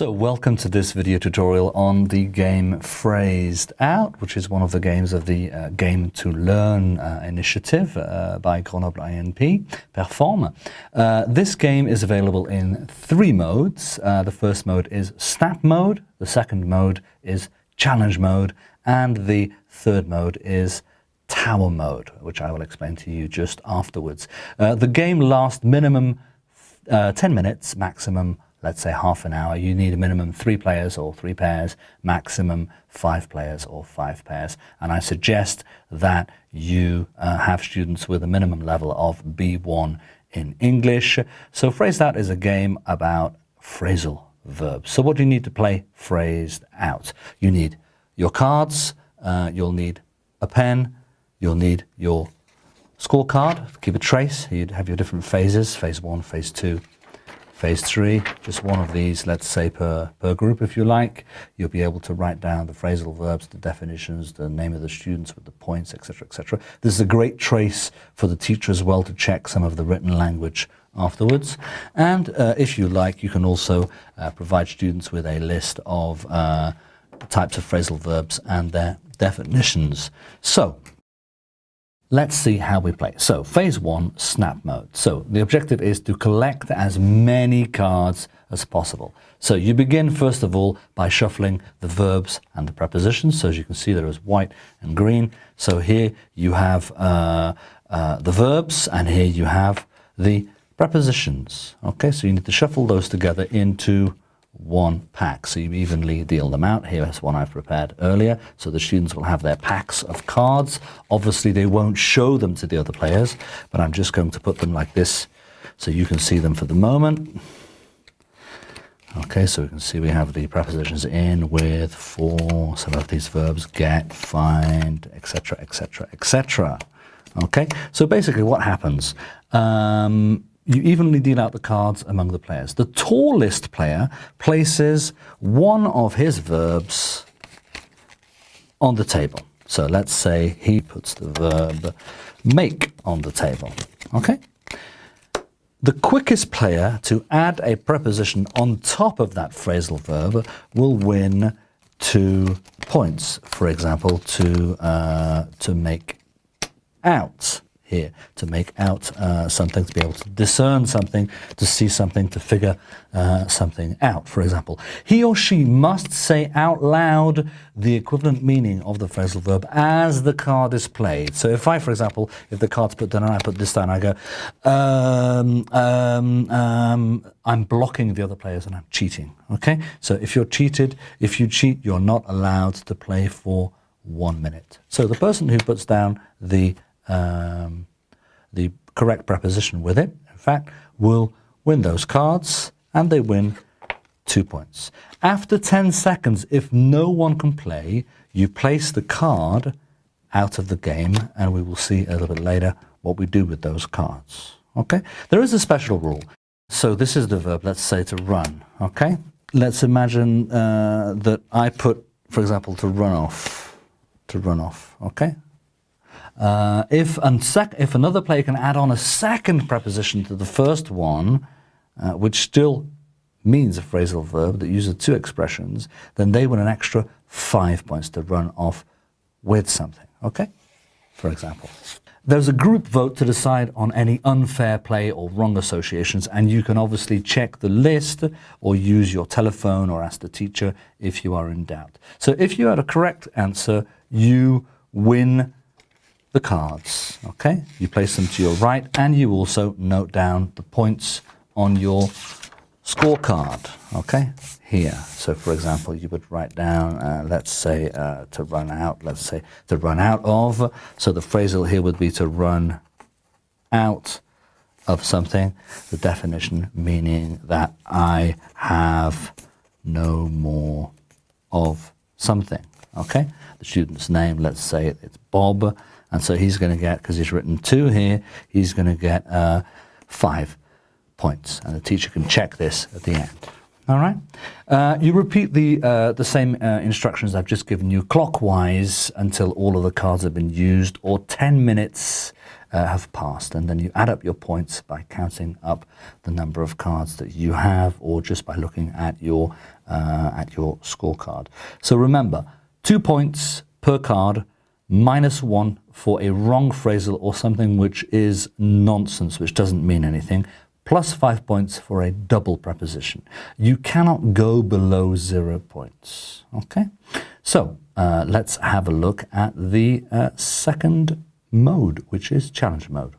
So welcome to this video tutorial on the game Phrased Out, which is one of the games of the Game to Learn initiative by Grenoble INP, Perform. This game is available in 3 modes. The first mode is Snap mode, the second mode is Challenge mode, and the third mode is Tower mode, which I will explain to you just afterwards. The game lasts minimum 10 minutes, maximum let's say half an hour. You need a minimum 3 players or 3 pairs, maximum 5 players or 5 pairs. And I suggest that you have students with a minimum level of B1 in English. So Phrased Out is a game about phrasal verbs. So what do you need to play Phrased Out? You need your cards, you'll need a pen, you'll need your scorecard, keep a trace. You'd have your different phases, phase 1, phase 2, phase 3, just one of these, let's say per group if you like. You'll be able to write down the phrasal verbs, the definitions, the name of the students with the points, etc., etc. This is a great trace for the teacher as well to check some of the written language afterwards. And if you like, you can also provide students with a list of types of phrasal verbs and their definitions. So let's see how we play. So phase 1, snap mode. So the objective is to collect as many cards as possible. So you begin first of all by shuffling the verbs and the prepositions. So as you can see, there is white and green. So here you have the verbs and here you have the prepositions. Okay, so you need to shuffle those together into one pack. So you evenly deal them out. Here's one I've prepared earlier. So the students will have their packs of cards. Obviously they won't show them to the other players, but I'm just going to put them like this so you can see them for the moment. Okay, so we can see we have the prepositions in, with, for, some of these verbs, get, find, etc., etc., etc. Okay, so basically what happens? You evenly deal out the cards among the players. The tallest player places one of his verbs on the table. So let's say he puts the verb make on the table. Okay? The quickest player to add a preposition on top of that phrasal verb will win 2 points. For example, to make out. Here, to make out something, to be able to discern something, to see something, to figure something out. For example, he or she must say out loud the equivalent meaning of the phrasal verb as the card is played. So if I, for example, if the card's put down and I put this down, I go, I'm blocking the other players and I'm cheating. Okay, so if you cheat, you're not allowed to play for 1 minute. So the person who puts down the correct preposition with it, in fact, will win those cards and they win 2 points. After 10 seconds, if no one can play, you place the card out of the game and we will see a little bit later what we do with those cards. Okay? There is a special rule. So this is the verb, let's say to run. Okay? Let's imagine that I put, for example, to run off. Okay? If another player can add on a second preposition to the first one, which still means a phrasal verb that uses 2 expressions, then they win an extra 5 points to run off with something, okay? For example. There's a group vote to decide on any unfair play or wrong associations, and you can obviously check the list or use your telephone or ask the teacher if you are in doubt. So if you had a correct answer, you win the cards, okay? You place them to your right and you also note down the points on your scorecard, okay? Here. So for example, you would write down, let's say to run out, let's say to run out of. So the phrasal here would be to run out of something. The definition meaning that I have no more of something, okay? The student's name, let's say it's Bob. And so he's going to get, because he's written 2 here, he's going to get 5 points. And the teacher can check this at the end. All right. You repeat the same instructions I've just given you clockwise until all of the cards have been used or 10 minutes have passed, and then you add up your points by counting up the number of cards that you have, or just by looking at your scorecard. So remember, 2 points per card, -1 for a wrong phrasal or something which is nonsense, which doesn't mean anything, plus 5 points for a double preposition. You cannot go below 0 points. Okay? So let's have a look at the second mode, which is challenge mode.